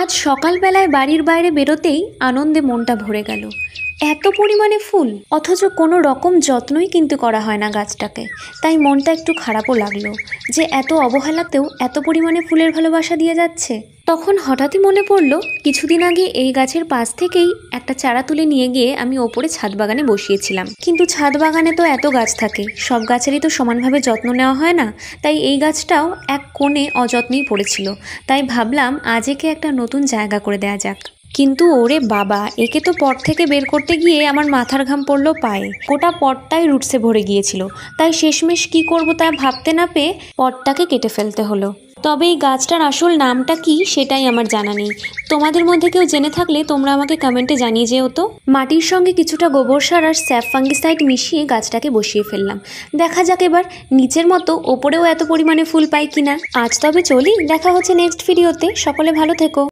আজ সকালবেলায় বাড়ির বাইরে বেরোতেই আনন্দে মনটা ভরে গেল। এত পরিমাণে ফুল, অথচ কোনো রকম যত্নই কিন্তু করা হয় না গাছটাকে। তাই মনটা একটু খারাপও লাগলো যে এত অবহেলাতেও এত পরিমাণে ফুলের ভালোবাসা দিয়ে যাচ্ছে। তখন হঠাৎই মনে পড়লো কিছুদিন আগে এই গাছের পাশ থেকেই একটা চারা তুলে নিয়ে গিয়ে আমি ওপরে ছাদ বাগানে বসিয়েছিলাম। কিন্তু ছাদ বাগানে তো এত গাছ থাকে, সব গাছেরই তো সমানভাবে যত্ন নেওয়া হয় না। তাই এই গাছটাও এক কোণে অযত্নেই পড়েছিল। তাই ভাবলাম আজ একে একটা নতুন জায়গা করে দেয়া যাক। কিন্তু ওরে বাবা, একে তো পট থেকে বের করতে গিয়ে আমার মাথার ঘাম পড়লো পায়ে। গোটা পটটাই রুটসে ভরে গিয়েছিল। তাই শেষমেশ কি করব তা ভাবতে না পেয়ে পটটাকে কেটে ফেলতে হলো। তবে এই গাছটার আসল নামটা কি সেটাই আমার জানা নেই। তোমাদের মধ্যে কেউ জেনে থাকলে তোমরা আমাকে কমেন্টে জানিয়ে যেও তো। মাটির সঙ্গে কিছুটা গোবর সার আর স্যাপ ফাঙ্গিসাইড মিশিয়ে গাছটাকে বসিয়ে ফেললাম। দেখা যাক এবার নিচের মতো ওপরেও এত পরিমাণে ফুল পাই কিনা। আজ তবে চলি, দেখা হচ্ছে নেক্সট ভিডিওতে। সকলে ভালো থেকো।